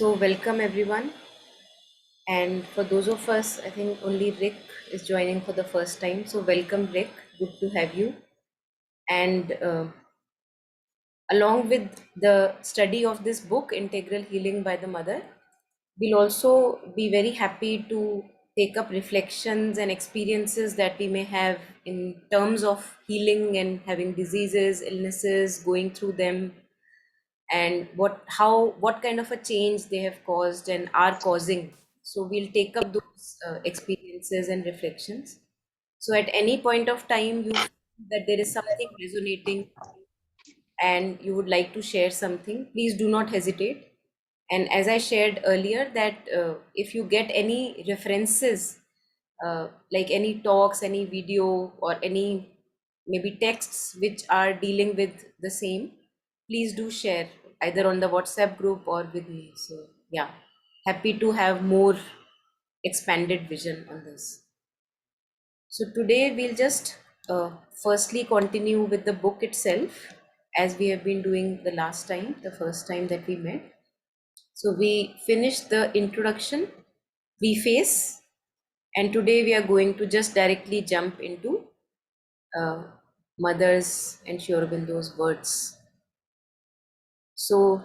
So, welcome everyone. And for those of us, I think only Rick is joining for the first time. So, welcome, Rick. Good to have you. And along with the study of this book, Integral Healing by the Mother, we'll also be very happy to take up reflections and experiences that we may have in terms of healing and having diseases, illnesses, going through them, and what kind of a change they have caused and are causing. So we'll take up those experiences and reflections. So at any point of time you feel that there is something resonating and you would like to share something, please do not hesitate. And as I shared earlier, that if you get any references, like any talks, any video, or any maybe texts which are dealing with the same, please do share either on the WhatsApp group or with me. So, yeah, happy to have more expanded vision on this. So today we'll just firstly continue with the book itself, as we have been doing the last time, the first time that we met. So we finished the introduction, preface, and today we are going to just directly jump into uh, Mother's and Sri Aurobindo's words. So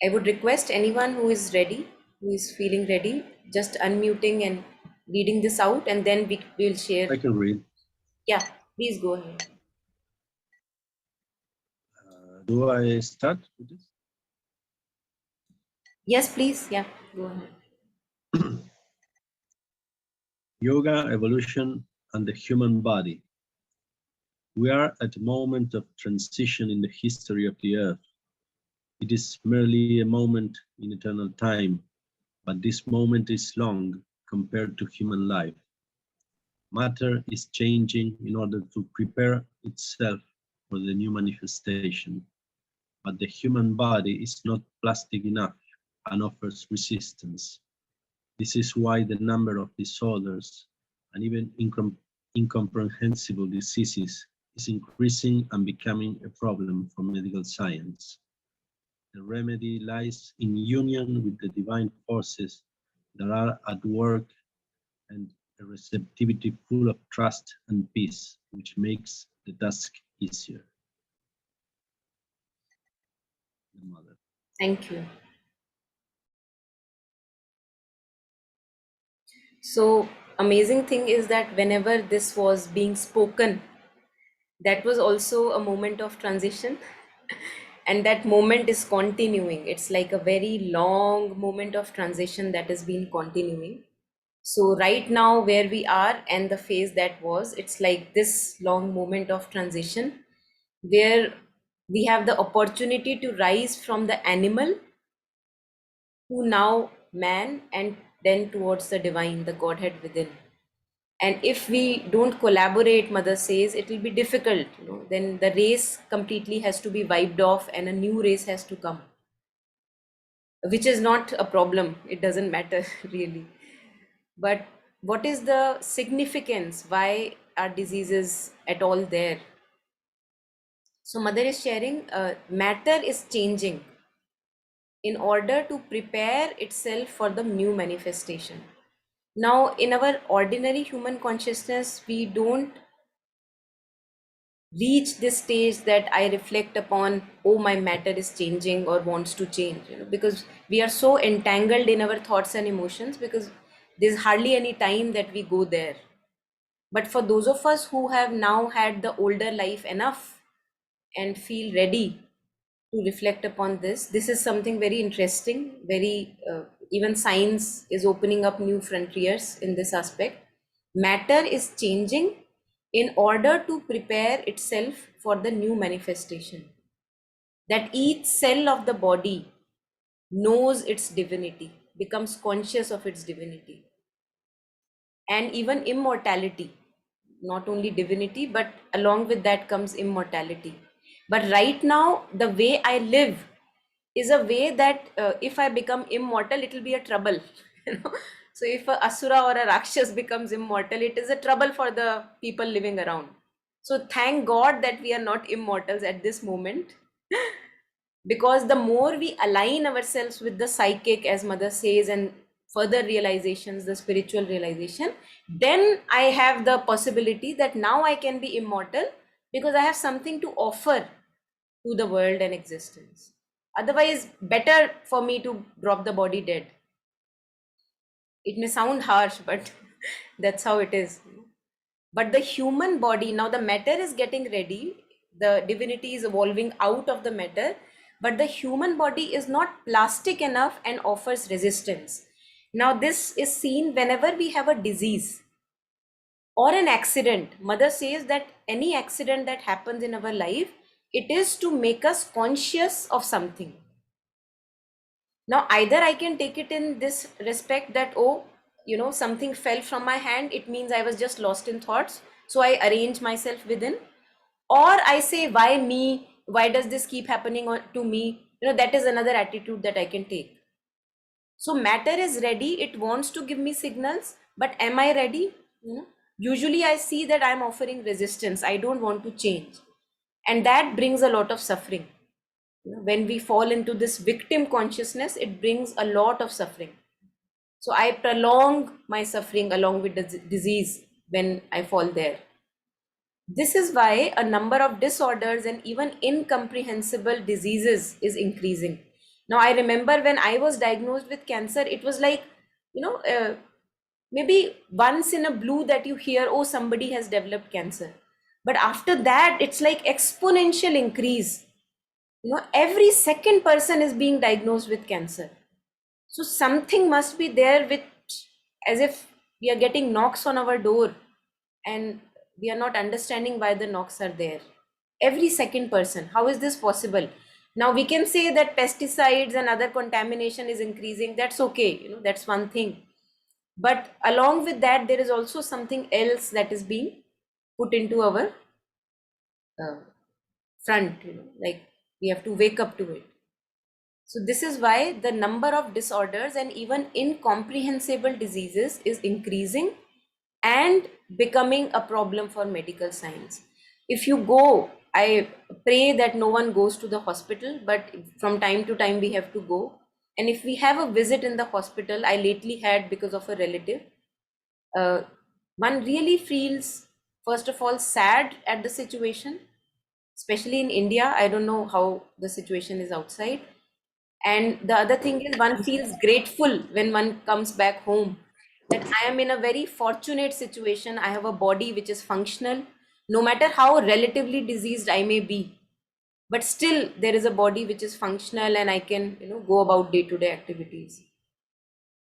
I would request anyone who is ready, who is feeling ready, just unmuting and reading this out, and then we will share. I can read. Yeah, please go ahead. Do I start with this? Yes, please. Yeah, go ahead. Yoga, evolution, and the human body. We are at a moment of transition in the history of the earth. It is merely a moment in eternal time, but this moment is long compared to human life. Matter is changing in order to prepare itself for the new manifestation, but the human body is not plastic enough and offers resistance. This is why the number of disorders and even incomprehensible diseases is increasing and becoming a problem for medical science. The remedy lies in union with the divine forces that are at work and a receptivity full of trust and peace, which makes the task easier. The Mother. Thank you. So amazing thing is that whenever this was being spoken, that was also a moment of transition, and that moment is continuing. It's like a very long moment of transition that has been continuing. So right now where we are and the phase that was, it's like this long moment of transition where we have the opportunity to rise from the animal to now man, and then towards the divine, the Godhead within. And if we don't collaborate, Mother says, it will be difficult. Then the race completely has to be wiped off and a new race has to come, which is not a problem. It doesn't matter really. But what is the significance? Why are diseases at all there? So Mother is sharing, matter is changing in order to prepare itself for the new manifestation. Now, in our ordinary human consciousness, we don't reach this stage that I reflect upon, oh, my matter is changing or wants to change, because we are so entangled in our thoughts and emotions, because there's hardly any time that we go there. But for those of us who have now had the older life enough and feel ready to reflect upon this is something very interesting, very, even science is opening up new frontiers in this aspect. Matter is changing in order to prepare itself for the new manifestation. That each cell of the body knows its divinity, becomes conscious of its divinity, and even immortality. Not only divinity, but along with that comes immortality. But right now, the way I live is a way that, if I become immortal, it will be a trouble. you know so if a asura or a rakshas becomes immortal, it is a trouble for the people living around. So thank God that we are not immortals at this moment. Because the more we align ourselves with the psychic, as mother says, and further realizations, the spiritual realization, then I have the possibility that now I can be immortal, because I have something to offer to the world and existence. Otherwise, better for me to drop the body dead. It may sound harsh, but that's how it is. But the human body, now the matter is getting ready, the divinity is evolving out of the matter, but the human body is not plastic enough and offers resistance. Now, this is seen whenever we have a disease or an accident. Mother says that any accident that happens in our life, it is to make us conscious of something. Now, either I can take it in this respect that, oh, something fell from my hand, it means I was just lost in thoughts, so I arrange myself within. Or I say, why me? Why does this keep happening to me? That is another attitude that I can take. So matter is ready, it wants to give me signals, but am I ready? Usually I see that I'm offering resistance. I don't want to change. And that brings a lot of suffering. When we fall into this victim consciousness, it brings a lot of suffering. So I prolong my suffering along with the disease when I fall there. This is why a number of disorders and even incomprehensible diseases is increasing. Now, I remember when I was diagnosed with cancer, it was like, maybe once in a blue that you hear, oh, somebody has developed cancer. But after that, it's like exponential increase. Every second person is being diagnosed with cancer. So something must be there, with as if we are getting knocks on our door and we are not understanding why the knocks are there. Every second person, how is this possible? Now we can say that pesticides and other contamination is increasing. That's okay, that's one thing. But along with that, there is also something else that is being put into our uh, front, like we have to wake up to it. So this is why the number of disorders and even incomprehensible diseases is increasing and becoming a problem for medical science. If you go, I pray that no one goes to the hospital, but from time to time we have to go. And if we have a visit in the hospital, I lately had because of a relative, uh, one really feels, first of all, sad at the situation, especially in India. I don't know how the situation is outside. And the other thing is, one feels grateful when one comes back home, that I am in a very fortunate situation. I have a body which is functional, no matter how relatively diseased I may be. But still, there is a body which is functional and I can, go about day-to-day activities.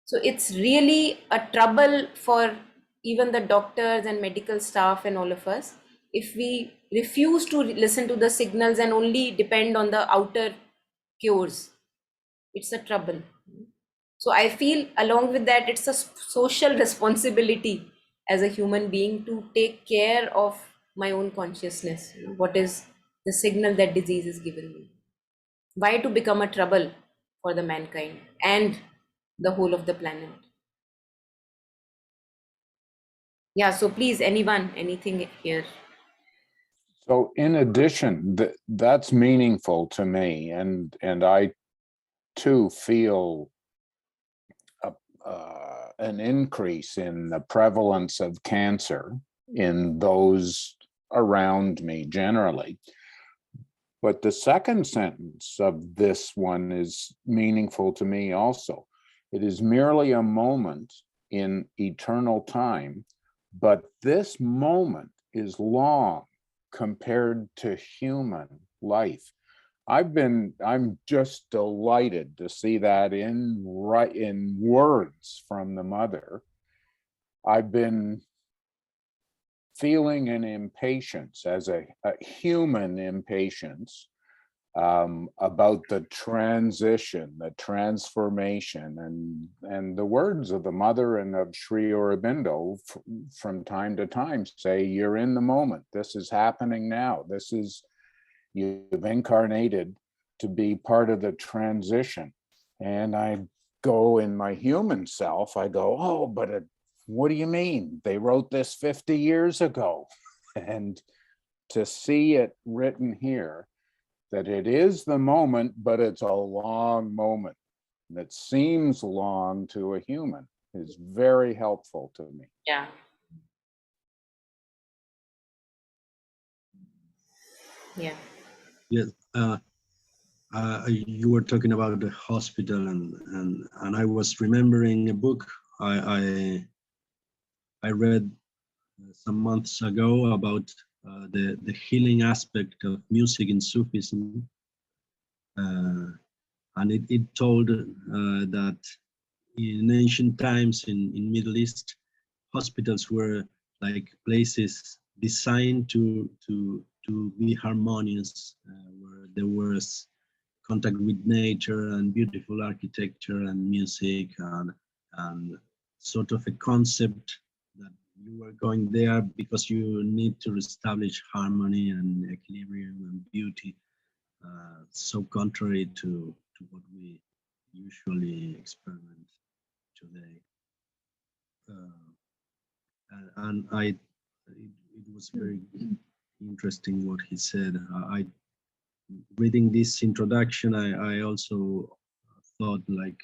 So it's really a trouble for even the doctors and medical staff and all of us if we refuse to listen to the signals and only depend on the outer cures. It's a trouble. So I feel along with that, it's a social responsibility as a human being to take care of my own consciousness. What is the signal that disease is given me? Why to become a trouble for the mankind and the whole of the planet? Yeah, so please, anyone, anything here? So in addition, that's meaningful to me, and I too feel an increase in the prevalence of cancer in those around me generally. But the second sentence of this one is meaningful to me also. It is merely a moment in eternal time, but this moment is long compared to human life. I'm just delighted to see that in words from the mother. I've been feeling an impatience, as a human impatience, about the transition, the transformation, and the words of the mother and of Sri Aurobindo from time to time say, you're in the moment. This is happening now. You've incarnated to be part of the transition. And I go in my human self, I go, oh, but what do you mean? They wrote this 50 years ago. And to see it written here that it is the moment, but it's a long moment that seems long to a human is very helpful to me. Yeah. Yeah. Yes. You were talking about the hospital, and I was remembering a book I read some months ago about the healing aspect of music in Sufism, and it told that in ancient times in Middle East, hospitals were like places designed to be harmonious, where there was contact with nature and beautiful architecture and music, and sort of a concept that you were going there because you need to establish harmony and equilibrium and beauty, so contrary to what we usually experiment today. And it was very interesting what he said. Reading this introduction, I also thought like,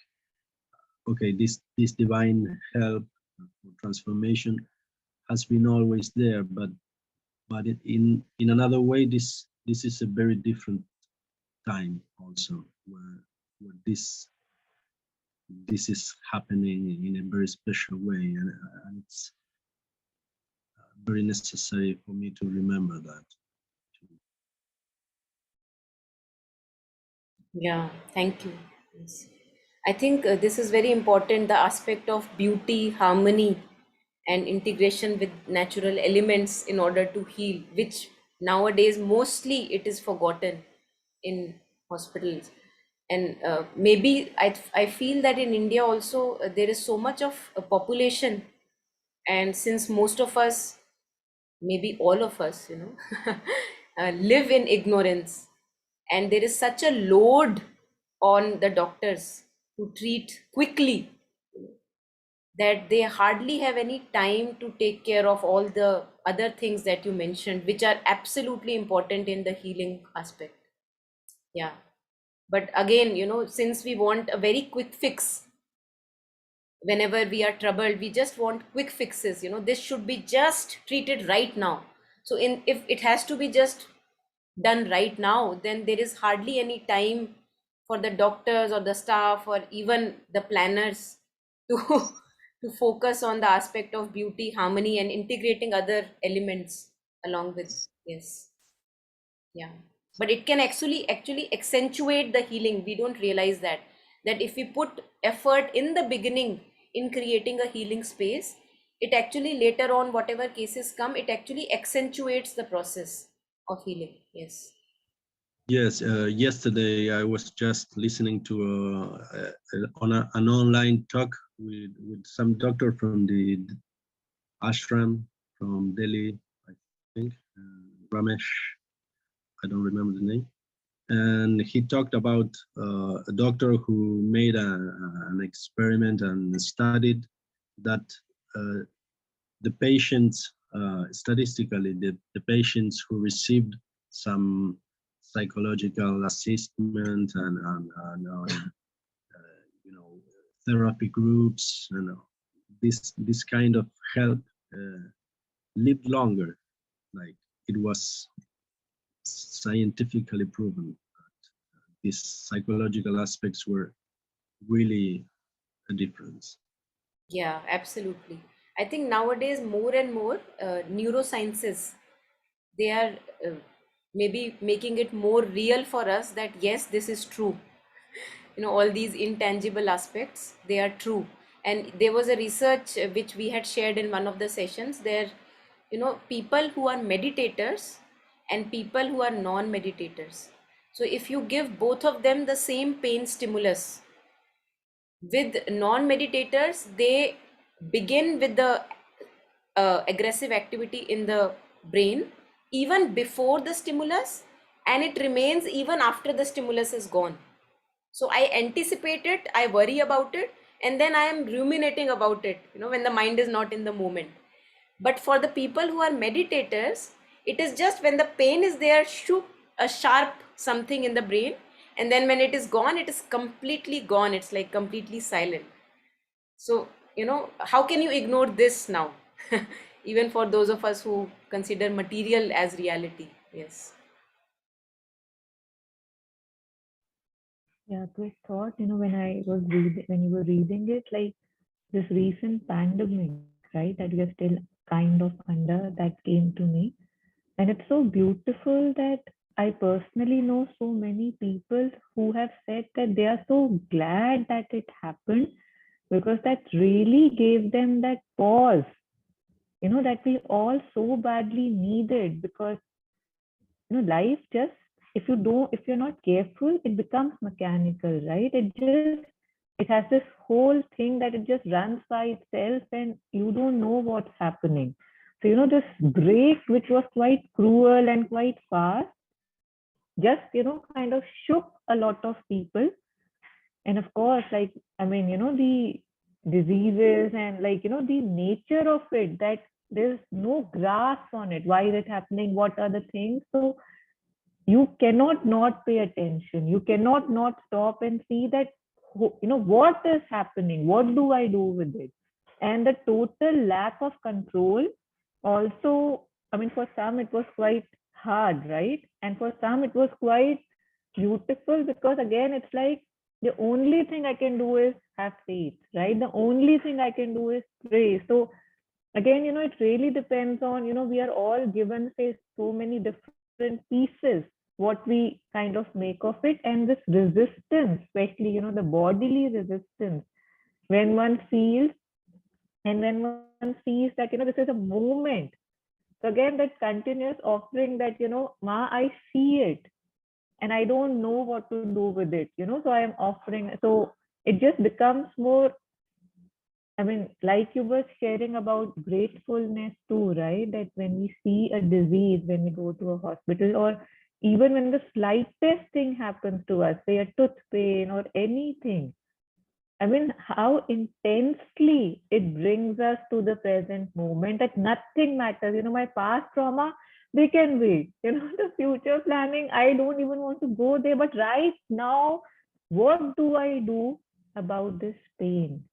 okay, this divine help for transformation has been always there, but in another way, this is a very different time also, where this is happening in a very special way, and it's very necessary for me to remember that. Yeah, thank you. Yes. I think this is very important, the aspect of beauty, harmony, and integration with natural elements in order to heal, which nowadays mostly it is forgotten in hospitals. And maybe I feel that in India also there is so much of a population, and since most of us, maybe all of us, live in ignorance, and there is such a load on the doctors to treat quickly that they hardly have any time to take care of all the other things that you mentioned, which are absolutely important in the healing aspect. Yeah. But again, since we want a very quick fix, whenever we are troubled, we just want quick fixes. This should be just treated right now. So if it has to be just done right now, then there is hardly any time for the doctors or the staff or even the planners to to focus on the aspect of beauty, harmony, and integrating other elements along with. Yes. Yeah. But it can actually accentuate the healing. We don't realize that if we put effort in the beginning in creating a healing space, it actually later on, whatever cases come, it actually accentuates the process of healing. Yes. Yes, yesterday I was just listening to an online talk with some doctor from the ashram from Delhi, I think, Ramesh, I don't remember the name. And he talked about a doctor who made an experiment and studied that the patients, statistically, the patients who received some psychological assessment and therapy groups and this kind of help lived longer. Like it was scientifically proven that these psychological aspects were really a difference. Yeah, absolutely. I think nowadays more and more neurosciences, they are maybe making it more real for us that yes, this is true. All these intangible aspects, they are true. And there was a research which we had shared in one of the sessions there. People who are meditators and people who are non-meditators. So if you give both of them the same pain stimulus, with non-meditators, they begin with the aggressive activity in the brain even before the stimulus, and it remains even after the stimulus is gone. So I anticipate it, I worry about it, and then I am ruminating about it, when the mind is not in the moment. But for the people who are meditators, it is just when the pain is there, shoot, a sharp something in the brain, and then when it is gone, it is completely gone. It's like completely silent. So, how can you ignore this now? Even for those of us who consider material as reality. Yes. Yeah, quick thought, when you were reading it, like this recent pandemic, right, that we are still kind of under, that came to me. And it's so beautiful that I personally know so many people who have said that they are so glad that it happened, because that really gave them that pause, that we all so badly needed. Because life just, if you're not careful, it becomes mechanical, right? It has this whole thing that it just runs by itself and you don't know what's happening. So this break, which was quite cruel and quite fast, just kind of shook a lot of people. And of course, like, I mean, the diseases and, like, the nature of it, that there's no grasp on it, why is it happening, what are the things. So you cannot not pay attention, you cannot not stop and see that, what is happening, what do I do with it. And the total lack of control also, I mean, for some it was quite hard, right? And for some it was quite beautiful, because again, it's like the only thing I can do is have faith, right? The only thing I can do is pray. So again, it really depends on, we are all given, say, so many different pieces, what we kind of make of it. And this resistance, especially, the bodily resistance, when one feels, and when one sees that, this is a movement. So again, that continuous offering that, Ma, I see it and I don't know what to do with it, so I am offering. So it just becomes more, I mean, like you were sharing about gratefulness too, right? That when we see a disease, when we go to a hospital, or even when the slightest thing happens to us, say a tooth pain or anything, I mean, how intensely it brings us to the present moment, that nothing matters. My past trauma, they can wait. The future planning, I don't even want to go there. But right now, what do I do about this pain?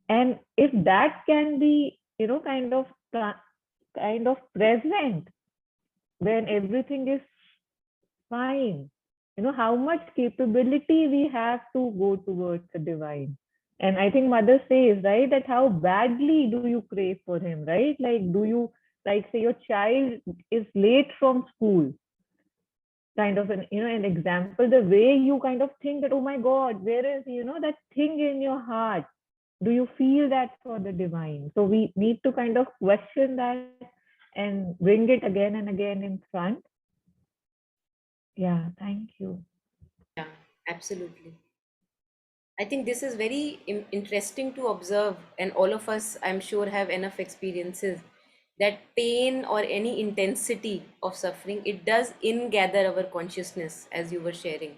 And if that can be, kind of present when everything is fine, how much capability we have to go towards the divine. And I think mother says, right, that how badly do you crave for him, right? Like, do you, like, say your child is late from school, kind of an example, the way you kind of think that, oh my God, where is, that thing in your heart? Do you feel that for the divine? So we need to kind of question that and bring it again and again in front. Yeah, thank you. Yeah, absolutely. I think this is very interesting to observe, and all of us, I'm sure, have enough experiences that pain or any intensity of suffering, it does ingather our consciousness, as you were sharing.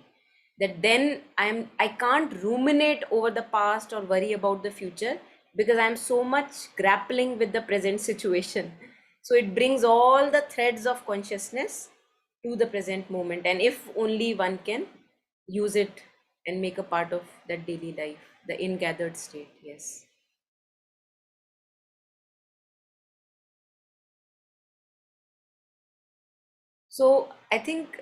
That then I can't ruminate over the past or worry about the future, because I'm so much grappling with the present situation. So it brings all the threads of consciousness to the present moment, and if only one can use it and make a part of that daily life, the ingathered state. Yes. So I think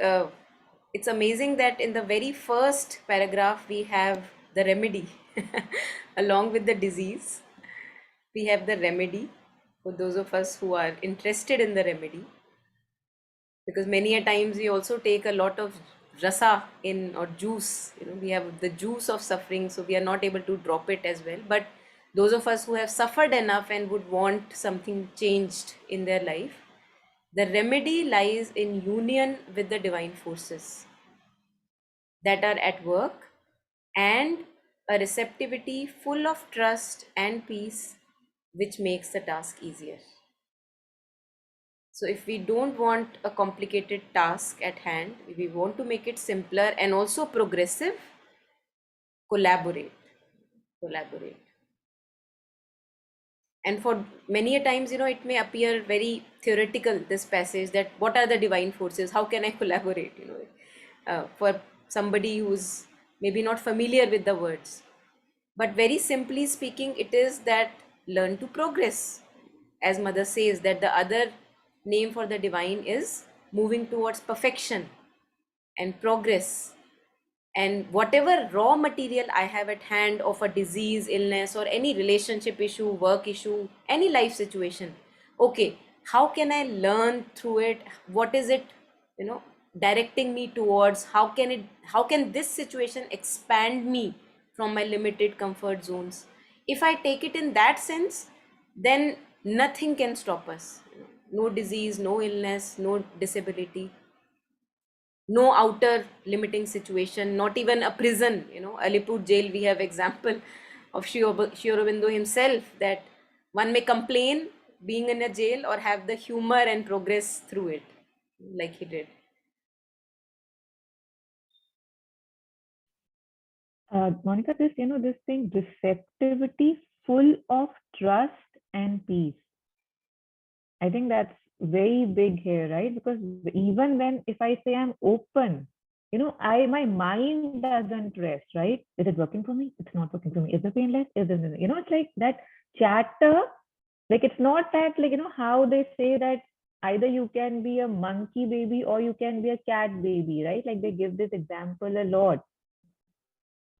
it's amazing that in the very first paragraph we have the remedy along with the disease. We have the remedy for those of us who are interested in the remedy, because many a times we also take a lot of rasa in, or juice, we have the juice of suffering, so we are not able to drop it as well. But those of us who have suffered enough and would want something changed in their life, the remedy lies in union with the divine forces that are at work, and a receptivity full of trust and peace, which makes the task easier. So if we don't want a complicated task at hand, if we want to make it simpler and also progressive, collaborate, collaborate. And for many a times, it may appear very theoretical, this passage, that what are the divine forces? How can I collaborate? for somebody who's maybe not familiar with the words. But very simply speaking, it is that learn to progress. As Mother says, that the other name for the divine is moving towards perfection and progress. And whatever raw material I have at hand of a disease, illness, or any relationship issue, work issue, any life situation, okay, how can I learn through it? What is it, you know, directing me towards? How can this situation expand me from my limited comfort zones? If I take it in that sense, then nothing can stop us. No disease, no illness, no disability, no outer limiting situation, not even a prison. Alipur jail, we have example of Sri Aurobindo himself, that one may complain being in a jail or have the humor and progress through it, like he did. Monica, this thing, receptivity full of trust and peace. I think that's very big here, right? Because even when, if I say I'm open, my mind doesn't rest, right? Is it working for me? It's not working for me. Is the pain less? Is it, it's like that chatter. Like, it's not that, like, how they say that either you can be a monkey baby or you can be a cat baby, right? Like, they give this example a lot.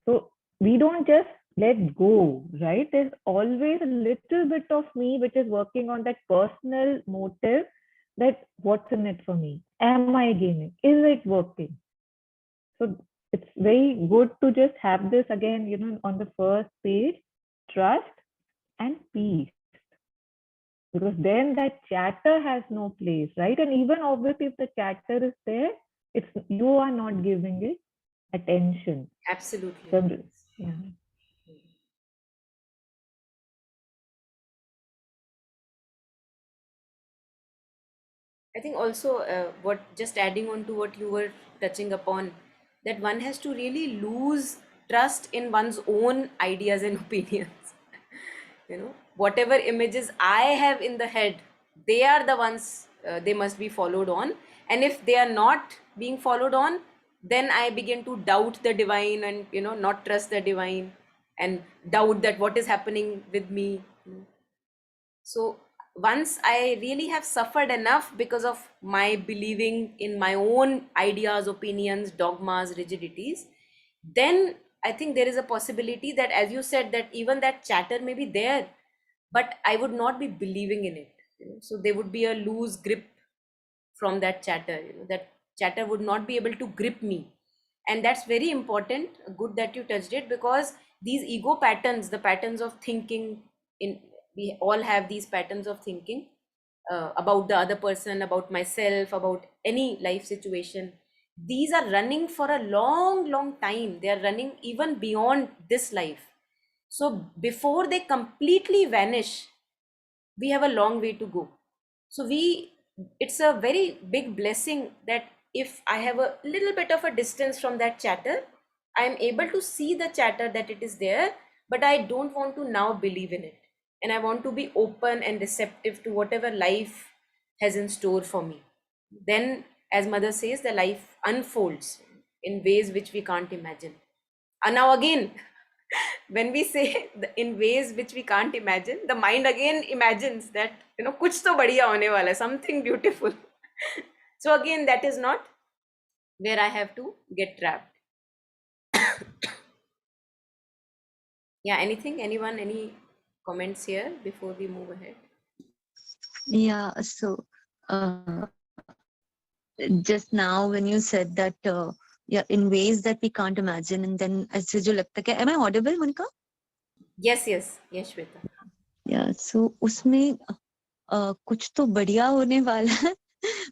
So we don't just let go, right? There's always a little bit of me which is working on that personal motive, that what's in it for me? Am I gaining? Is it working? So it's very good to just have this again, on the first page, trust and peace. Because then that chatter has no place, right? And even obviously if the chatter is there, you are not giving it attention. Absolutely. So, yeah. I think also, what just adding on to what you were touching upon, that one has to really lose trust in one's own ideas and opinions. Whatever images I have in the head, they are the ones, they must be followed on. And if they are not being followed on, then I begin to doubt the divine, and not trust the divine, and doubt that what is happening with me. So once I really have suffered enough because of my believing in my own ideas, opinions, dogmas, rigidities, then I think there is a possibility that, as you said, that even that chatter may be there, but I would not be believing in it. So there would be a loose grip from that chatter. That chatter would not be able to grip me. And that's very important. Good that you touched it, because these ego patterns, the patterns of thinking, in we all have these patterns of thinking, about the other person, about myself, about any life situation. These are running for a long, long time. They are running even beyond this life. So before they completely vanish, we have a long way to go. So it's a very big blessing that if I have a little bit of a distance from that chatter, I am able to see the chatter, that it is there, but I don't want to now believe in it, and I want to be open and receptive to whatever life has in store for me. Then, as Mother says, the life unfolds in ways which we can't imagine. And now again, when we say in ways which we can't imagine, the mind again imagines that kuch to badhiya hone wala hai, something beautiful. So again, that is not where I have to get trapped. Yeah, anyone, any comments here before we move ahead? Yeah, so just now when you said that, yeah, in ways that we can't imagine, and then ऐसे जो लगता है, am I audible, Monica? Yes, Shweta. Yeah, so उसमें कुछ तो बढ़िया होने वाला है,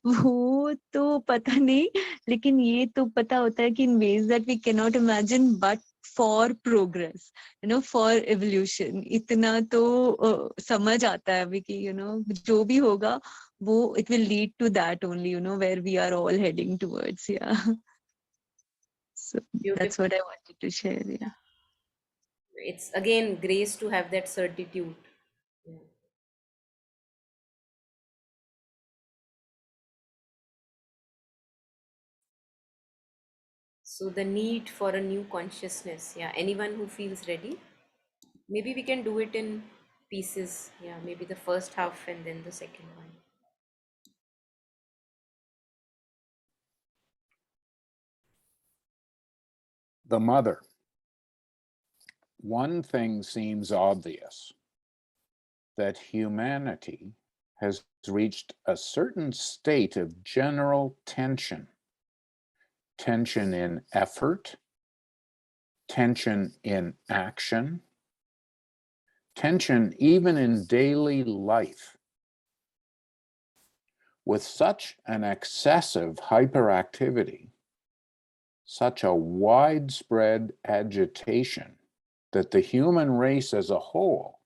वो तो पता नहीं, लेकिन ये तो पता होता है कि in ways that we cannot imagine, but for progress, for evolution, इतना तो समझ आता है अभी कि जो भी होगा वो it will lead to that only, where we are all heading towards. Yeah. So that's Beautiful. what I wanted to share. Yeah. It's again grace to have that certitude. Yeah. So the need for a new consciousness. Yeah, anyone who feels ready, maybe we can do it in pieces. Yeah, maybe the first half and then the second one. The mother. One thing seems obvious, that humanity has reached a certain state of general tension. Tension in effort, tension in action, tension even in daily life. With such an excessive hyperactivity, such a widespread agitation, that the human race as a whole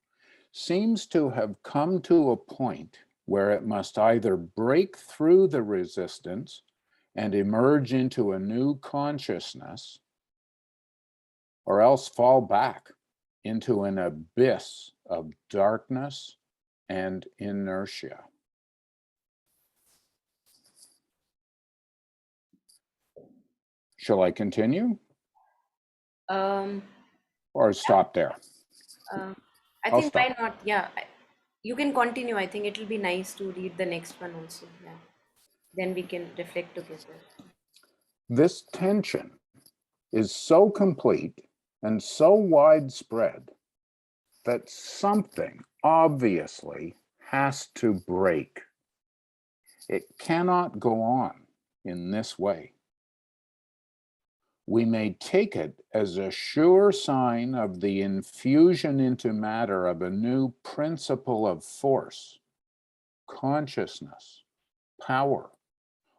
seems to have come to a point where it must either break through the resistance and emerge into a new consciousness, or else fall back into an abyss of darkness and inertia. Shall I continue Um, or stop there? I I'll think why stop. not? Yeah, you can continue. I think it will be nice to read the next one also. Yeah, then we can reflect together. This tension is so complete and so widespread that something obviously has to break. It cannot go on in this way. We may take it as a sure sign of the infusion into matter of a new principle of force, consciousness, power,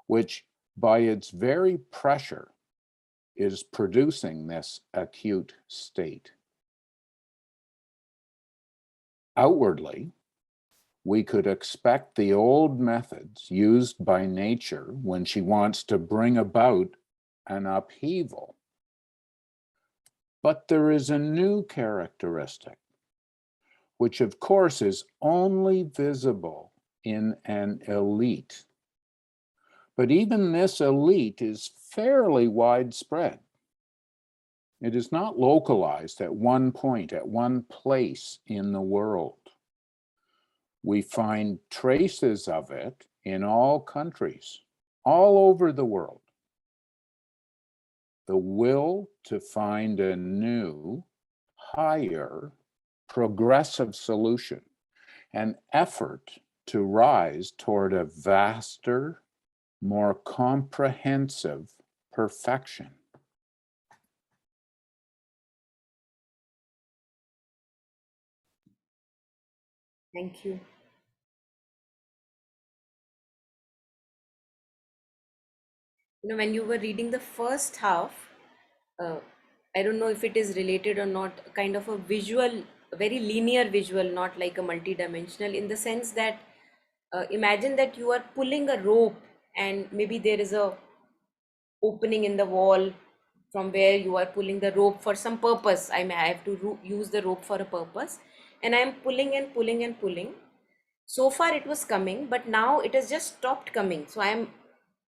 which by its very pressure is producing this acute state. Outwardly, we could expect the old methods used by nature when she wants to bring about an upheaval. But there is a new characteristic, which of course is only visible in an elite. But even this elite is fairly widespread. It is not localized at one point, at one place in the world. We find traces of it in all countries, all over the world. The will to find a new, higher, progressive solution, an effort to rise toward a vaster, more comprehensive perfection. Thank you. When you were reading the first half, uh, I don't know if it is related or not, kind of a visual, a very linear visual, not like a multi-dimensional, in the sense that imagine that you are pulling a rope and maybe there is a opening in the wall from where you are pulling the rope for some purpose. I may have to use the rope for a purpose, and I am pulling and pulling and pulling. So far it was coming, but now it has just stopped coming. So I am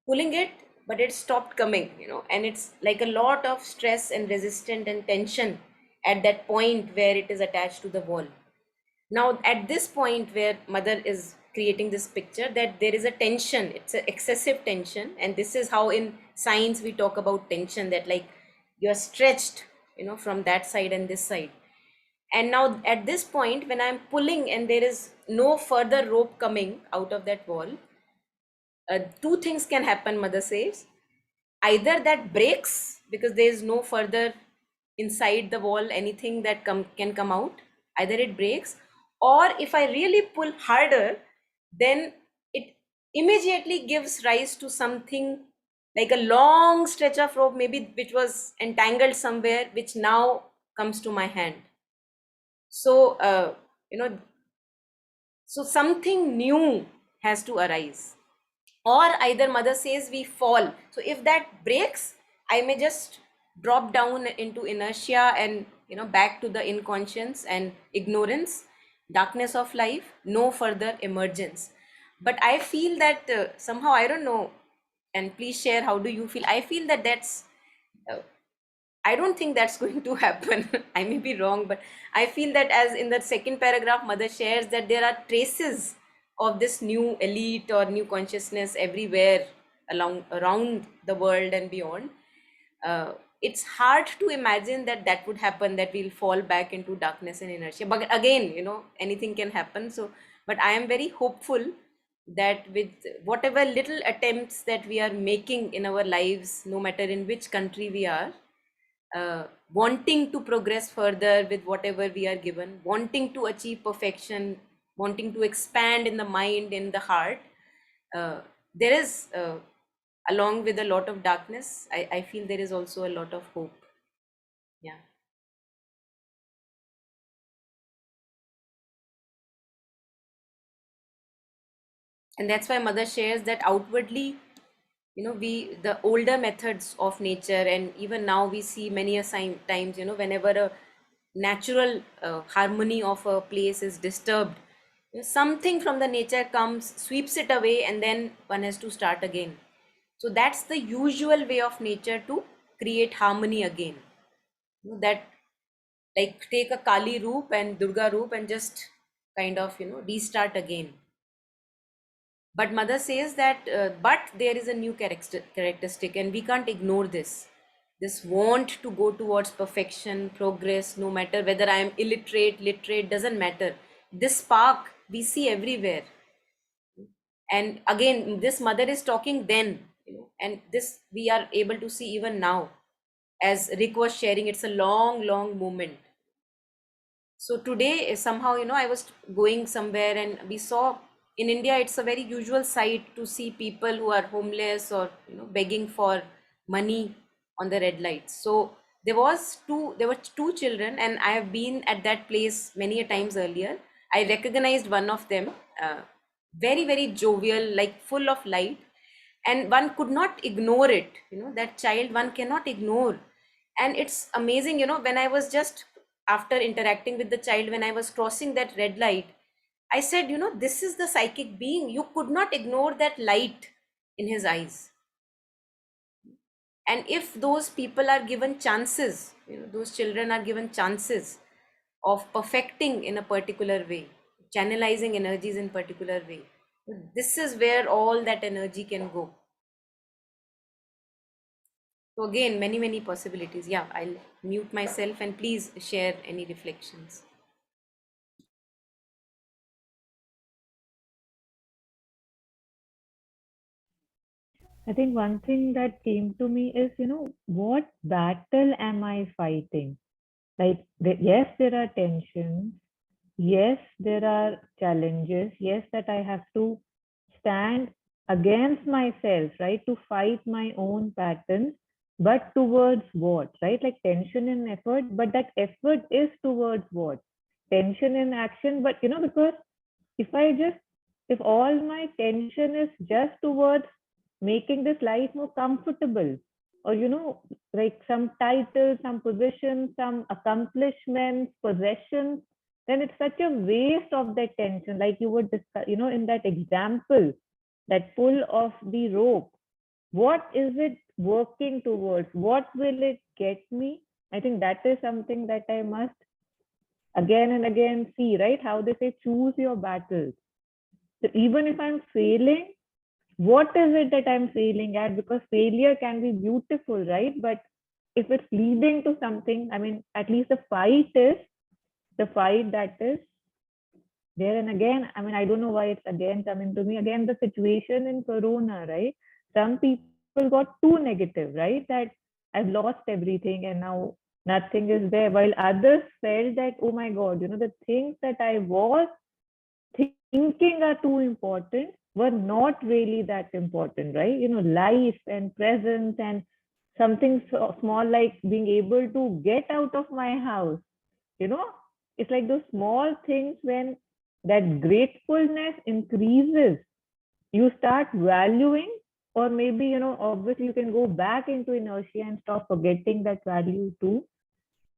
pulling it, but it stopped coming, and it's like a lot of stress and resistance and tension at that point where it is attached to the wall. Now at this point where mother is creating this picture, that there is a tension, it's an excessive tension, and this is how in science we talk about tension, that like you're stretched, from that side and this side. And now at this point when I'm pulling and there is no further rope coming out of that wall, two things can happen, mother says. Either that breaks because there is no further inside the wall anything that can come out, either it breaks, or if I really pull harder, then it immediately gives rise to something like a long stretch of rope, maybe which was entangled somewhere, which now comes to my hand. So so something new has to arise. Or either mother says we fall, so if that breaks, I may just drop down into inertia and back to the inconscience and ignorance, darkness of life, no further emergence. But I feel that somehow, I don't know, and please share, how do you feel? I feel that that's Uh, I don't think that's going to happen. I may be wrong, but I feel that, as in the second paragraph, Mother shares that there are traces of this new elite or new consciousness everywhere along around the world and beyond. uh, it's hard to imagine that that would happen, that we'll fall back into darkness and inertia, but again, anything can happen. So but I am very hopeful that with whatever little attempts that we are making in our lives, no matter in which country we are, wanting to progress further with whatever we are given, wanting to achieve perfection, wanting to expand in the mind, in the heart, there is, along with a lot of darkness, I feel there is also a lot of hope. Yeah. And that's why Mother shares that outwardly, we, the older methods of nature, and even now we see many a times, whenever a natural harmony of a place is disturbed, something from the nature comes, sweeps it away, and then one has to start again. So that's the usual way of nature to create harmony again. That, like, take a Kali Roop and Durga Roop and just kind of, restart again. But Mother says that, but there is a new characteristic, and we can't ignore this want to go towards perfection, progress, no matter whether I am illiterate, literate, doesn't matter. This spark we see everywhere. And again, this Mother is talking then, and this we are able to see even now. As Rick was sharing, it's a long movement. So today, somehow, I was going somewhere and we saw, in India, it's a very usual sight to see people who are homeless or, begging for money on the red lights. So there were two children, and I have been at that place many a times earlier. I recognized one of them, very jovial, like full of light, and one could not ignore it. That child, one cannot ignore. And it's amazing, when I was just, after interacting with the child, when I was crossing that red light, I said, this is the psychic being. You could not ignore that light in his eyes. And if those people are given chances, those children are given chances of perfecting in a particular way, channelizing energies in particular way, this is where all that energy can go. So again, many possibilities. Yeah, I'll mute myself and please share any reflections. I think one thing that came to me is, what battle am I fighting? Like, yes, there are tensions. Yes, there are challenges. Yes, that I have to stand against myself, right? To fight my own patterns, but towards what, right? Like tension and effort, but that effort is towards what? Tension and action, but because if if all my tension is just towards making this life more comfortable, or like some title, some position, some accomplishments, possessions, then it's such a waste of that tension. Like you would discuss, in that example, that pull of the rope, what is it working towards? What will it get me? I think that is something that I must again and again see, right? How they say, choose your battles. So even if I'm failing, what is it that I'm failing at? Because failure can be beautiful, right? But if it's leading to something, I mean, at least the fight that is there. And again, I mean, I don't know why it's again coming to me. Again, the situation in Corona, right? Some people got too negative, right? That I've lost everything and now nothing is there. While others felt that, oh my God, the things that I was thinking are too important were not really that important, right? Life and presence and something so small like being able to get out of my house. you know it's like those small things. When that gratefulness increases, you start valuing, or maybe obviously you can go back into inertia and stop forgetting that value too.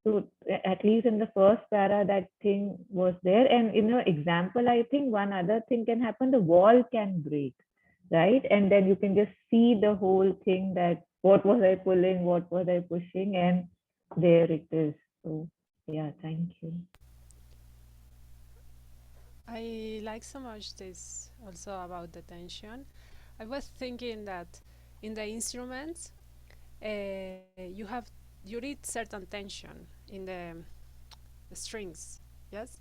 So at least in the first para, that thing was there. And example, I think one other thing can happen: the wall can break, right? And then you can just see the whole thing that what was I pulling, what was I pushing, and there it is. So yeah, thank you. I like so much this also about the tension. I was thinking that in the instruments, you need certain tension in the strings, yes,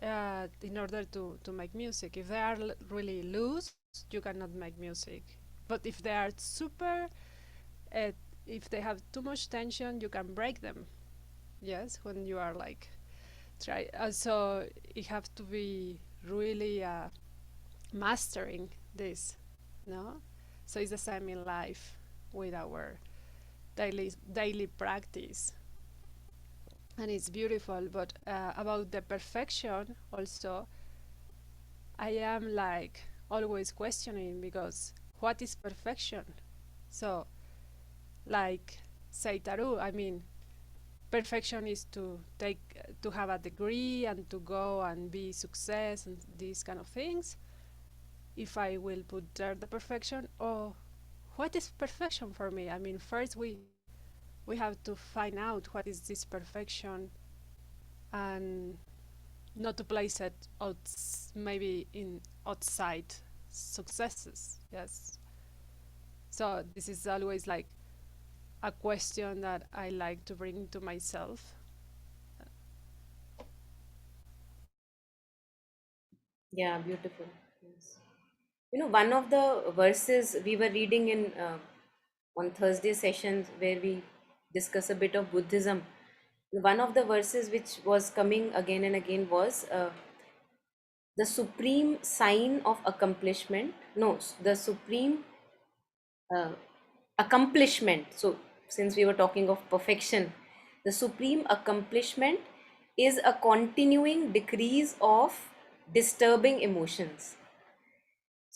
in order to make music. If they are really loose, you cannot make music. But if they are super, uh, if they have too much tension, you can break them. Yes, when you are like try. So it have to be really mastering this, no? So it's the same in life with our daily practice, and it's beautiful. But about the perfection, also, I am like always questioning, because what is perfection? So, like Seitaru, I mean, perfection is to have a degree and to go and be success and these kind of things. If I will put there the perfection, or what is perfection for me? I mean, first we have to find out what is this perfection, and not to place it maybe in outside successes. Yes. So this is always like a question that I like to bring to myself. Yeah, beautiful. Yes. One of the verses we were reading in on Thursday sessions where we discuss a bit of Buddhism, one of the verses which was coming again and again was the supreme sign of accomplishment. No, the supreme uh, accomplishment. So, since we were talking of perfection, the supreme accomplishment is a continuing decrease of disturbing emotions.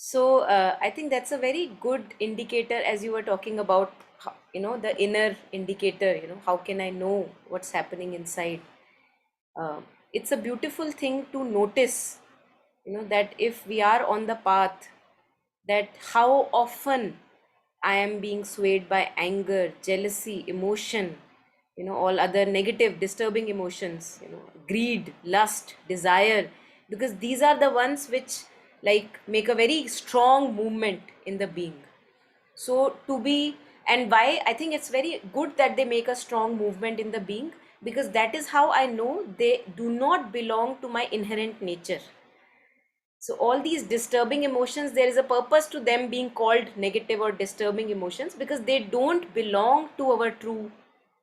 So I think that's a very good indicator, as you were talking about, the inner indicator. How can I know what's happening inside? It's a beautiful thing to notice. That if we are on the path, that how often I am being swayed by anger, jealousy, emotion, all other negative, disturbing emotions, greed, lust, desire, because these are the ones which like make a very strong movement in the being. So to be, and why I think it's very good that they make a strong movement in the being, because that is how I know they do not belong to my inherent nature. So all these disturbing emotions, there is a purpose to them being called negative or disturbing emotions, because they don't belong to our true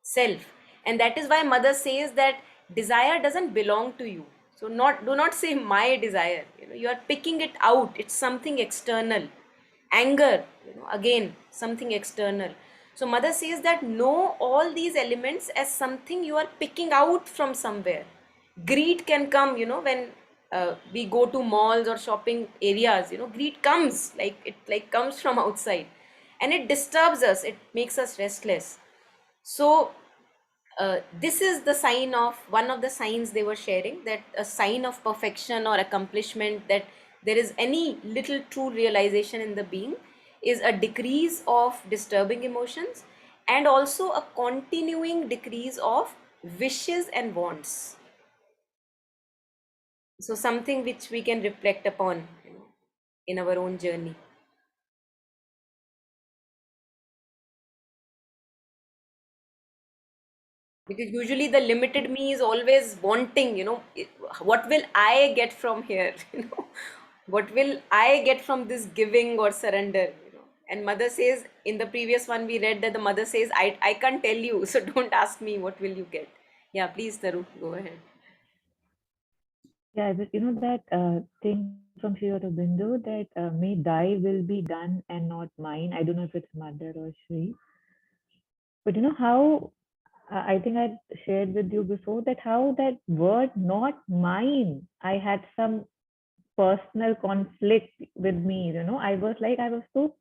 self. And that is why mother says that desire doesn't belong to you. So do not say my desire. You are picking it out. It's something external. Anger, again, something external. So mother says that know all these elements as something you are picking out from somewhere. Greed can come, when we go to malls or shopping areas. Greed comes, like it like comes from outside, and it disturbs us, it makes us restless. So this is the sign of, one of the signs they were sharing, that a sign of perfection or accomplishment, that there is any little true realization in the being, is a decrease of disturbing emotions, and also a continuing decrease of wishes and wants. So something which we can reflect upon, in our own journey. Because usually the limited me is always wanting, what will I get from here? What will I get from this giving or surrender? And mother says, in the previous one we read that the mother says, I can't tell you, so don't ask me what will you get. Yeah, please, Taru, go ahead. Yeah, but that thing from Sri Aurobindo, that may thy will be done and not mine. I don't know if it's mother or Sri, but how I think I shared with you before that how that word not mine, I had some personal conflict with me. I was like, I was so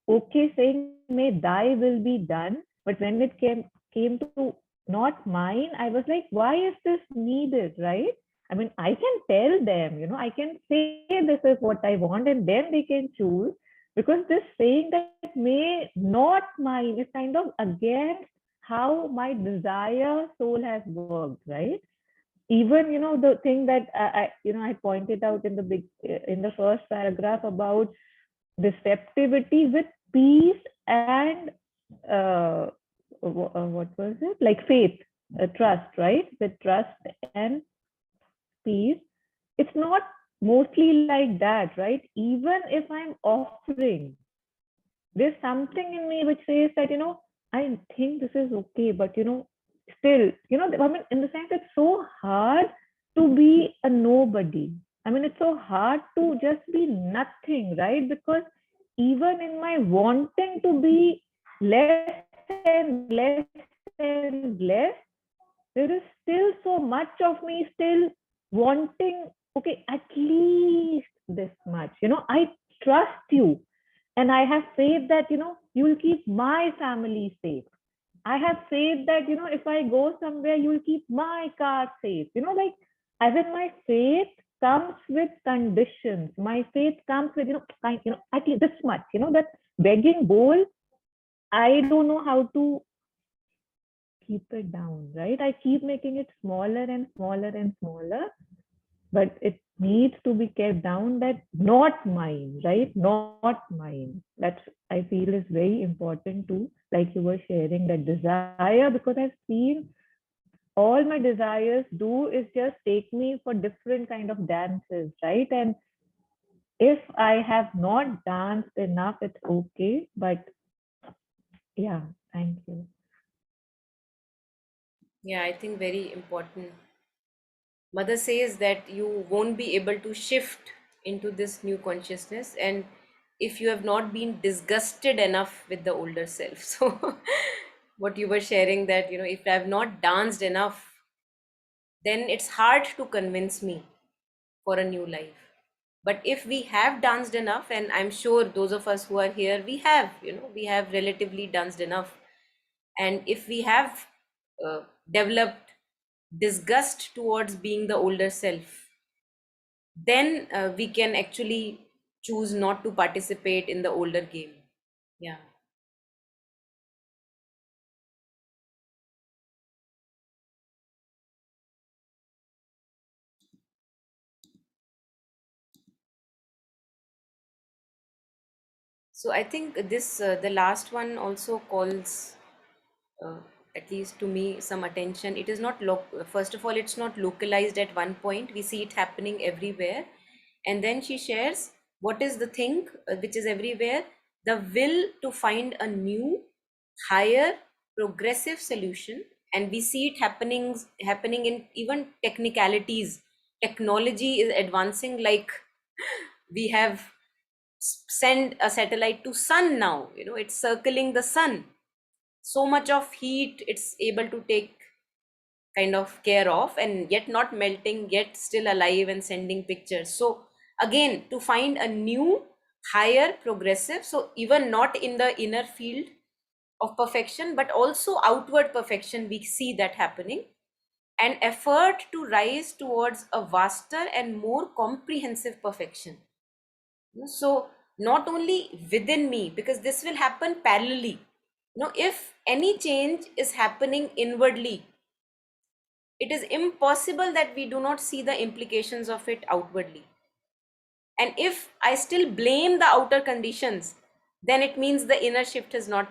okay saying may thy will be done, but when it came to not mine, I was like, why is this needed, right? I mean, I can tell them, I can say this is what I want, and then they can choose. because this saying that may not mine is kind of against how my desire soul has worked, right? Even the thing that I pointed out in the first paragraph about receptivity with peace and uh, what was it, like faith, trust, right? With trust and peace, it's not mostly like that, right? Even if I'm offering, there's something in me which says that I think this is okay, but still, I mean, in the sense, it's so hard to be a nobody. I mean, it's so hard to just be nothing, right? Because even in my wanting to be less and less and less, there is still so much of me still wanting, okay, at least this much. I trust you, and I have faith that you will keep my family safe. I have faith that if I go somewhere, you will keep my car safe. Like, as in, my faith comes with conditions. My faith comes with at least this much. That begging bowl, I don't know how to keep it down, right? I keep making it smaller and smaller and smaller, but it needs to be kept down, that not mine, right? Not mine. That's, I feel, is very important too. Like you were sharing that desire, because I've seen all my desires do is just take me for different kind of dances, right? And if I have not danced enough, it's okay. But yeah, thank you. Yeah, I think very important. Mother says that you won't be able to shift into this new consciousness, and if you have not been disgusted enough with the older self. So, what you were sharing, that if I have not danced enough, then it's hard to convince me for a new life. But if we have danced enough, and I'm sure those of us who are here, we have relatively danced enough, and if we have developed disgust towards being the older self, then we can actually choose not to participate in the older game. Yeah. So I think this the last one also calls, uh, at least to me, some attention. It is not first of all, it's not localized at one point. We see it happening everywhere, and then she shares what is the thing which is everywhere: the will to find a new, higher, progressive solution. And we see it happening in even technicalities. Technology is advancing, like we have send a satellite to sun now, it's circling the sun. So much of heat it's able to take kind of care of, and yet not melting, yet still alive and sending pictures. So again, to find a new, higher, progressive, so even not in the inner field of perfection, but also outward perfection, we see that happening. An effort to rise towards a vaster and more comprehensive perfection. So not only within me, because this will happen parallelly. If any change is happening inwardly, it is impossible that we do not see the implications of it outwardly. And if I still blame the outer conditions, then it means the inner shift has not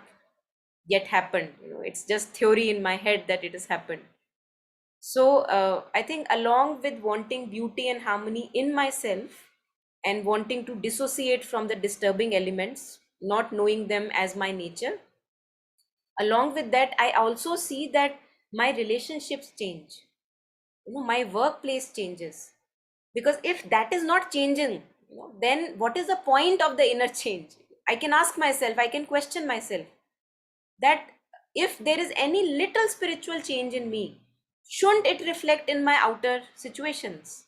yet happened. It's just theory in my head that it has happened. So I think, along with wanting beauty and harmony in myself, and wanting to dissociate from the disturbing elements, not knowing them as my nature, along with that, I also see that my relationships change. My workplace changes. Because if that is not changing, then what is the point of the inner change? I can ask myself, I can question myself, that if there is any little spiritual change in me, shouldn't it reflect in my outer situations?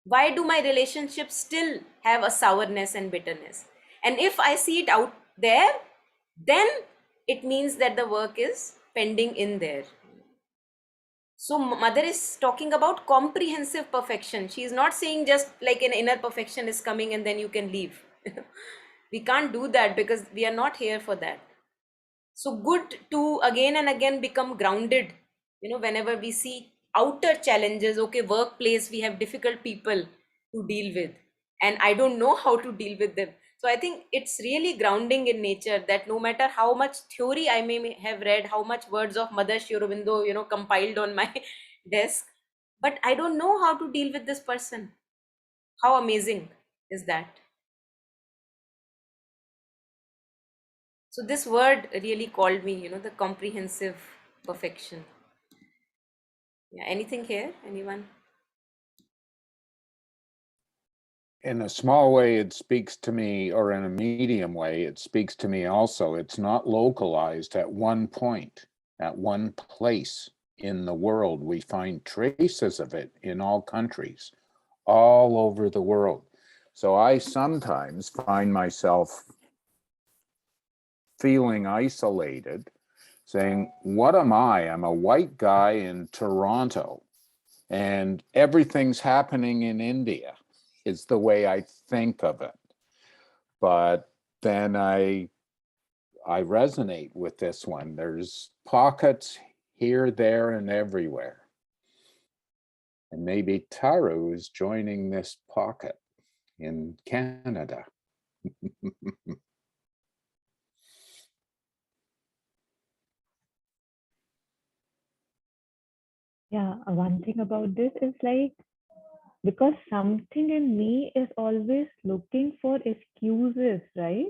Why do my relationships still have a sourness and bitterness? And if I see it out there, then it means that the work is pending in there. So mother is talking about comprehensive perfection. She is not saying just like an inner perfection is coming and then you can leave. We can't do that because we are not here for that. So good to again and again become grounded, whenever we see outer challenges. Okay, workplace, we have difficult people to deal with, and I don't know how to deal with them. So I think it's really grounding in nature, that no matter how much theory I may have read, how much words of Mother Sri Aurobindo, compiled on my desk, but I don't know how to deal with this person. How amazing is that? So this word really called me, the comprehensive perfection. Yeah, anything here? Anyone? In a small way, it speaks to me, or in a medium way, it speaks to me also. It's not localized at one point, at one place in the world. We find traces of it in all countries, all over the world. So I sometimes find myself feeling isolated, saying, what am I? I'm a white guy in Toronto, and everything's happening in India, is the way I think of it. But then I resonate with this one. There's pockets here, there, and everywhere. And maybe Taru is joining this pocket in Canada. Yeah, one thing about this is like, because something in me is always looking for excuses, right?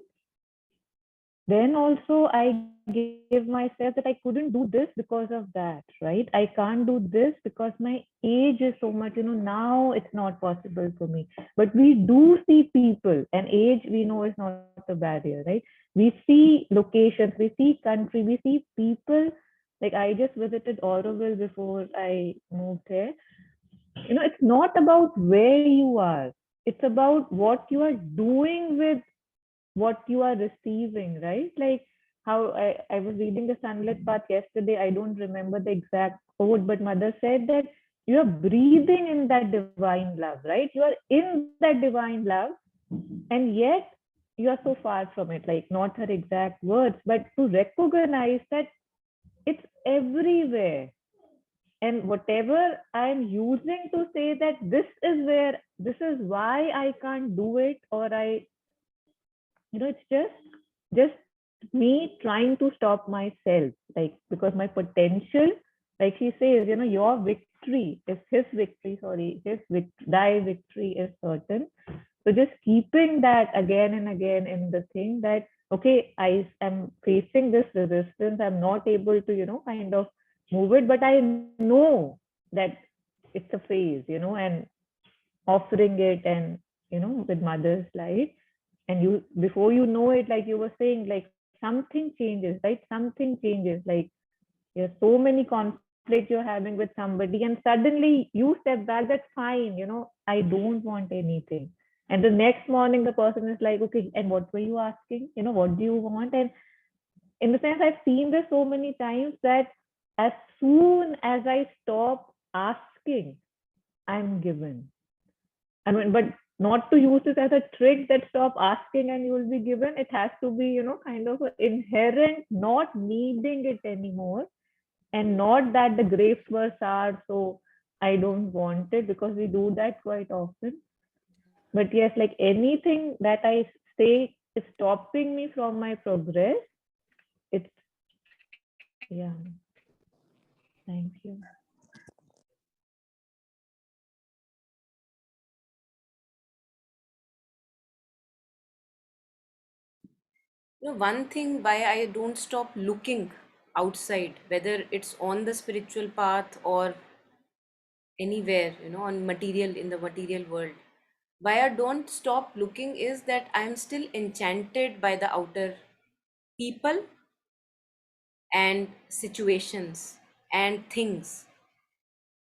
Then also I gave myself that I couldn't do this because of that, right? I can't do this because my age is so much, now it's not possible for me. But we do see people, and age we know is not a barrier, right? We see locations, we see country, we see people. Like I just visited Auroville before I moved here. It's not about where you are, it's about what you are doing with what you are receiving, right? Like how I was reading the Sunlit Path yesterday. I don't remember the exact quote, but Mother said that you are breathing in that divine love, right? You are in that divine love, and yet you are so far from it. Like, not her exact words, but to recognize that it's everywhere. And whatever I'm using to say that this is why I can't do it, or it's just me trying to stop myself, like, because my potential, like he says, your victory is his victory, sorry, thy victory is certain. So just keeping that again and again in the thing that, okay, I am facing this resistance, I'm not able to, kind of move it, but I know that it's a phase, and offering it, and with Mother's light, and you, before you know it, like you were saying, like something changes, right? Something changes. Like, there's so many conflicts you're having with somebody, and suddenly you step back. That's fine, I don't want anything. And the next morning the person is like, okay, and what were you asking? What do you want? And in the sense, I've seen this so many times that as soon as I stop asking, I'm given. I mean, but not to use this as a trick that stop asking and you will be given. It has to be, kind of inherent, not needing it anymore, and not that the grapes were sour, so I don't want it, because we do that quite often. But yes, like anything that I say is stopping me from my progress, it's, yeah. Thank you. One thing why I don't stop looking outside, whether it's on the spiritual path or anywhere, on material, in the material world, why I don't stop looking is that I'm still enchanted by the outer people and situations and things.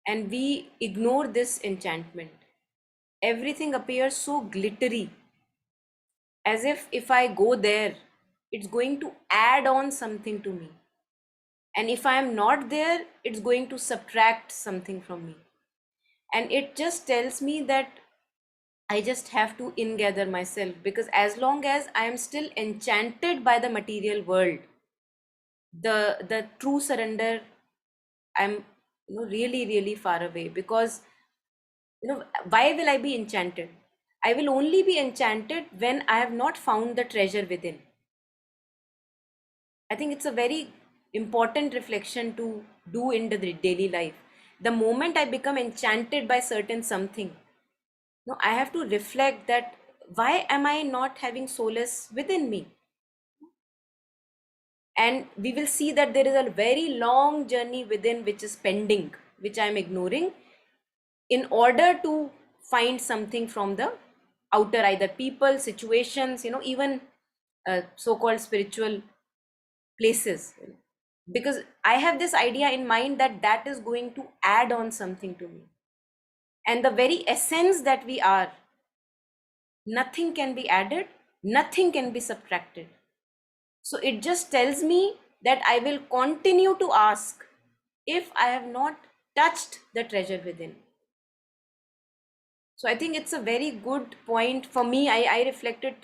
And we ignore this enchantment. Everything appears so glittery, as if I go there, it's going to add on something to me. And if I am not there, it's going to subtract something from me. And it just tells me that I just have to ingather myself, because as long as I am still enchanted by the material world, the true surrender, I'm really really far away. Because why will I be enchanted? I will only be enchanted when I have not found the treasure within. I think it's a very important reflection to do in the daily life. The moment I become enchanted by certain something, no, I have to reflect that why am I not having solace within me? And we will see that there is a very long journey within which is pending, which I am ignoring in order to find something from the outer, either people, situations, even so-called spiritual places. Because I have this idea in mind that that is going to add on something to me. And the very essence that we are, nothing can be added, nothing can be subtracted. So it just tells me that I will continue to ask if I have not touched the treasure within. So I think it's a very good point for me. I reflected,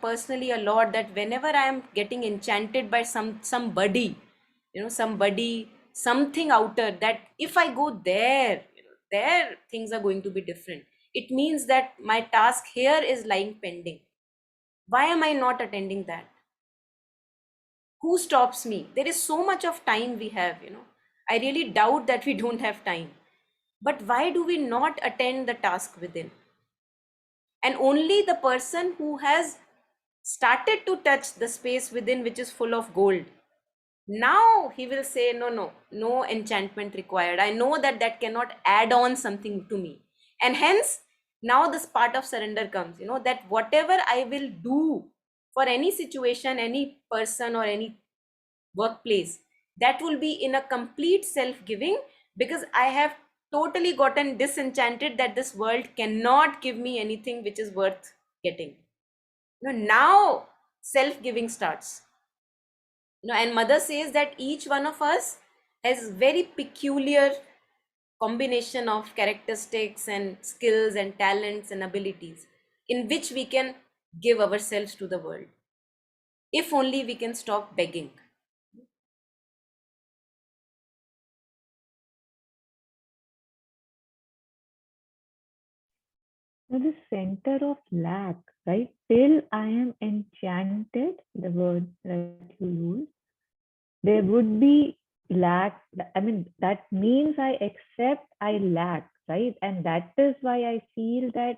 personally a lot, that whenever I am getting enchanted by somebody, somebody, something outer, that if I go there, there things are going to be different. It means that my task here is lying pending. Why am I not attending that? Who stops me? There is so much of time we have. I really doubt that we don't have time. But why do we not attend the task within? And only the person who has started to touch the space within, which is full of gold, now he will say, no, no, no enchantment required. I know that that cannot add on something to me. And hence, now this part of surrender comes, that whatever I will do for any situation, any person, or any workplace, that will be in a complete self-giving, because I have totally gotten disenchanted that this world cannot give me anything which is worth getting. Now self-giving starts. And mother says that each one of us has very peculiar combination of characteristics and skills and talents and abilities in which we can give ourselves to the world, if only we can stop begging. Now, the center of lack, right? Till I am enchanted, the word that you use, there would be lack. I mean, that means I accept I lack, right? And that is why I feel that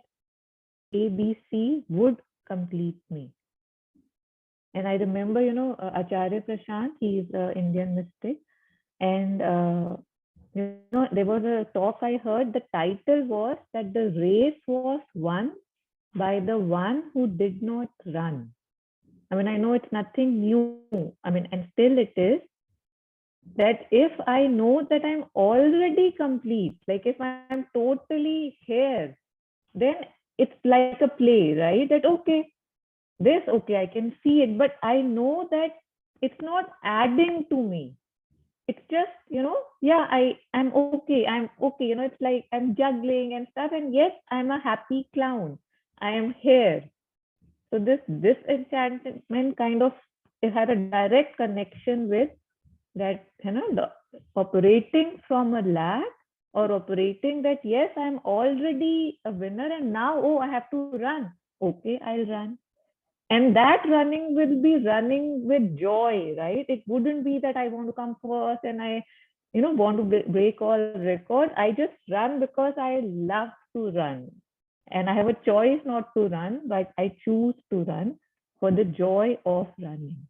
ABC would complete me. And I remember, Acharya Prashant, he's an Indian mystic. And, there was a talk I heard. The title was that the race was won by the one who did not run. I mean, I know it's nothing new. I mean, and still it is that if I know that I'm already complete, like if I'm totally here, then it's like a play, right? That, okay, I can see it, but I know that it's not adding to me. It's just, yeah, I'm okay. It's like I'm juggling and stuff. And yes, I'm a happy clown. I am here. So this disenchantment kind of, it had a direct connection with that, the operating from a lack, or operating that, yes, I'm already a winner and now, oh, I have to run. Okay, I'll run. And that running will be running with joy, right? It wouldn't be that I want to come first and I, want to break all records. I just run because I love to run. And I have a choice not to run, but I choose to run for the joy of running.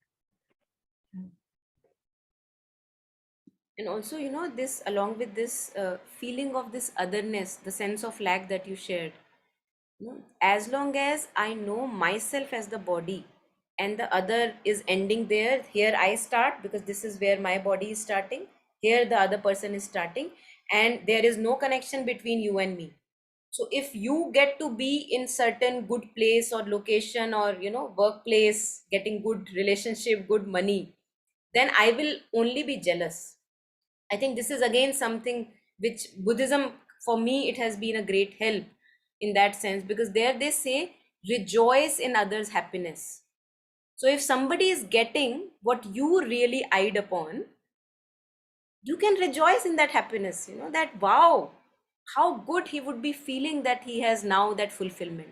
And also, this, along with this feeling of this otherness, the sense of lack that you shared, as long as I know myself as the body and the other is ending there, here I start, because this is where my body is starting, here the other person is starting, and there is no connection between you and me. So if you get to be in certain good place or location, or workplace, getting good relationship, good money, then I will only be jealous. I think this is again something which Buddhism, for me, it has been a great help. in that sense, because there they say rejoice in others' happiness. So if somebody is getting what you really eyed upon, you can rejoice in that happiness, that wow, how good he would be feeling that he has now that fulfillment.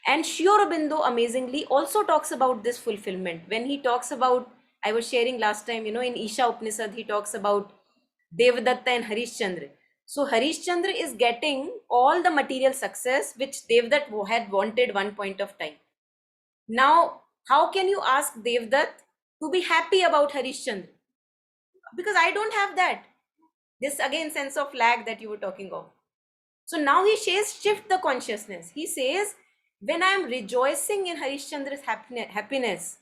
And Sri Aurobindo amazingly also talks about this fulfillment when he talks about, I was sharing last time, in Isha Upanishad, he talks about Devadatta and Harishchandra. So Harishchandra is getting all the material success which Devadatta had wanted one point of time. Now, how can you ask Devadatta to be happy about Harishchandra? Because I don't have that. This again sense of lag that you were talking of. So now he says shift the consciousness. He says, when I am rejoicing in Harishchandra's happiness,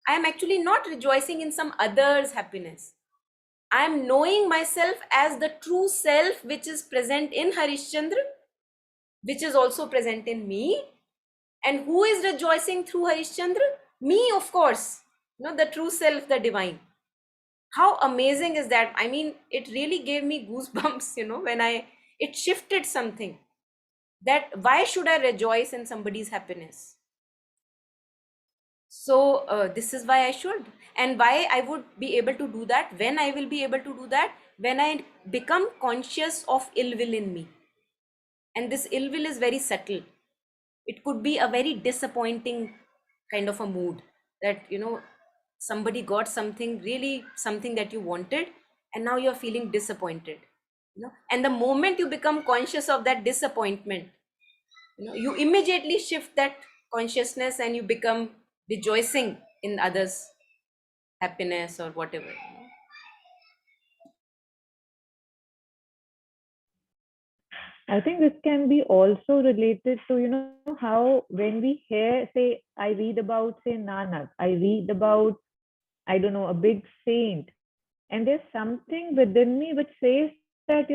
I am actually not rejoicing in some other's happiness. I am knowing myself as the true self which is present in Harishchandra, which is also present in me. And who is rejoicing through Harishchandra? Me, of course. The true self, the divine. How amazing is that? I mean, it really gave me goosebumps, when it shifted something. That why should I rejoice in somebody's happiness? So this is why I should, and why I would be able to do that. When I will be able to do that, when I become conscious of ill will in me. And this ill will is very subtle. It could be a very disappointing kind of a mood that, somebody got something, really something that you wanted, and now you're feeling disappointed. And the moment you become conscious of that disappointment, you immediately shift that consciousness and you become rejoicing in others' happiness or whatever. I think this can be also related to, how when we hear, say, I read about, say, Nanak, I read about, I don't know, a big saint, and there's something within me which says that,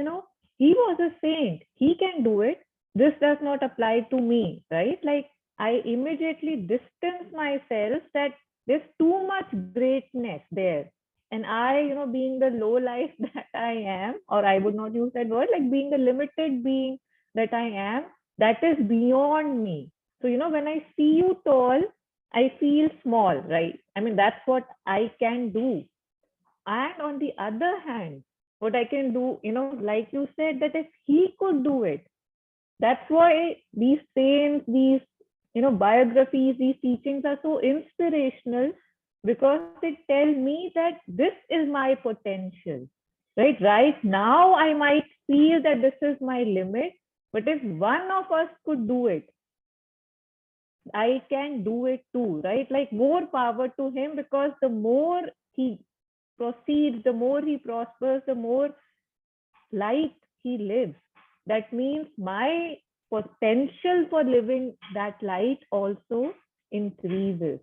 he was a saint, he can do it. This does not apply to me, right? Like, I immediately distance myself that there's too much greatness there. And I, being the low life that I am, or I would not use that word, like being the limited being that I am, that is beyond me. So, when I see you tall, I feel small, right? I mean, that's what I can do. And on the other hand, what I can do, like you said, that if he could do it, that's why these saints, these, biographies, these teachings are so inspirational, because they tell me that this is my potential, right? Right now, I might feel that this is my limit, but if one of us could do it, I can do it too, right? Like, more power to him, because the more he proceeds, the more he prospers, the more light he lives. That means my potential for living that light also increases.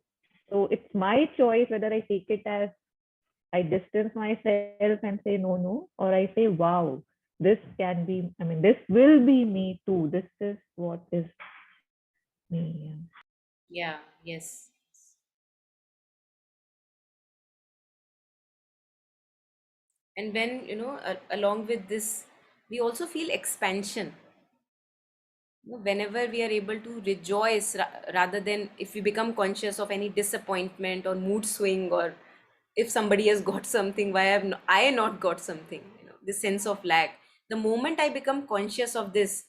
So it's my choice whether I take it as I distance myself and say no, no, or I say, wow, this can be, I mean, this will be me too. This is what is me. Yeah, yes. And when, along with this, we also feel expansion. Whenever we are able to rejoice, rather than if we become conscious of any disappointment or mood swing, or if somebody has got something, why have I not got something, this sense of lack. The moment I become conscious of this,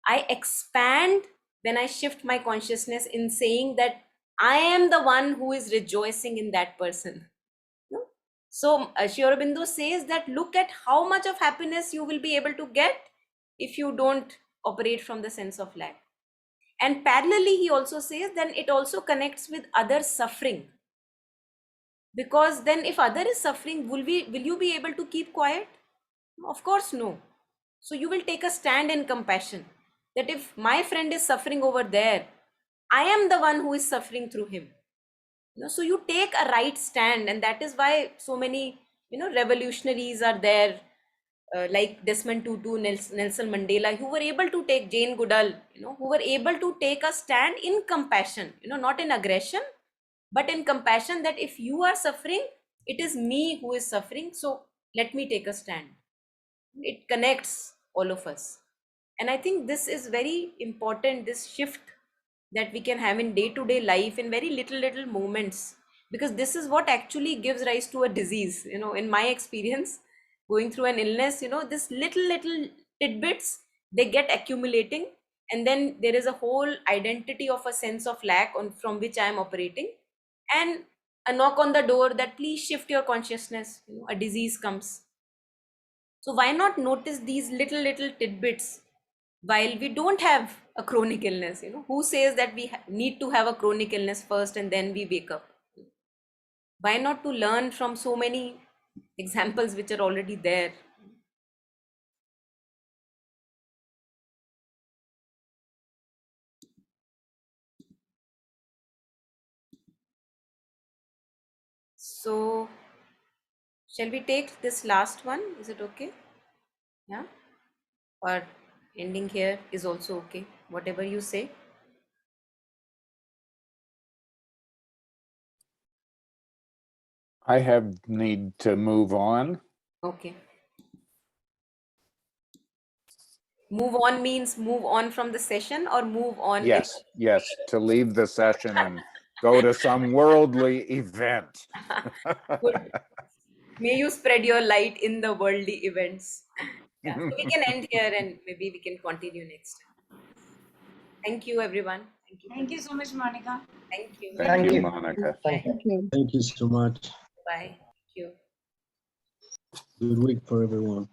I expand when I shift my consciousness in saying that I am the one who is rejoicing in that person. So Sri Aurobindo says that look at how much of happiness you will be able to get if you don't operate from the sense of lack. And parallelly, he also says then it also connects with other suffering. Because then if other is suffering, will you be able to keep quiet? Of course, no. So you will take a stand in compassion. That if my friend is suffering over there, I am the one who is suffering through him. So you take a right stand, and that is why so many revolutionaries are there, like Desmond Tutu, Nelson Mandela, who were able to take Jane Goodall, who were able to take a stand in compassion, not in aggression, but in compassion, that if you are suffering, it is me who is suffering, so let me take a stand. It connects all of us. And I think this is very important, this shift that we can have in day-to-day life in very little moments, because this is what actually gives rise to a disease. In my experience, going through an illness, this little tidbits, they get accumulating, and then there is a whole identity of a sense of lack from which I am operating, and a knock on the door that please shift your consciousness. A disease comes. So why not notice these little tidbits while we don't have a chronic illness? Who says that we need to have a chronic illness first and then we wake up? Why not to learn from so many examples which are already there? So shall we take this last one? Is it okay? Yeah? Or ending here is also okay, whatever you say. I have need to move on. Okay. Move on means move on from the session, or move on? Yes, to leave the session and go to some worldly event. Good. May you spread your light in the worldly events. Yeah, so we can end here and maybe we can continue next time. Thank you, everyone. Thank you. Thank you so much, Monica. Thank you. Thank you, Monica. Bye. Thank you so much. Bye. Thank you. Good week for everyone.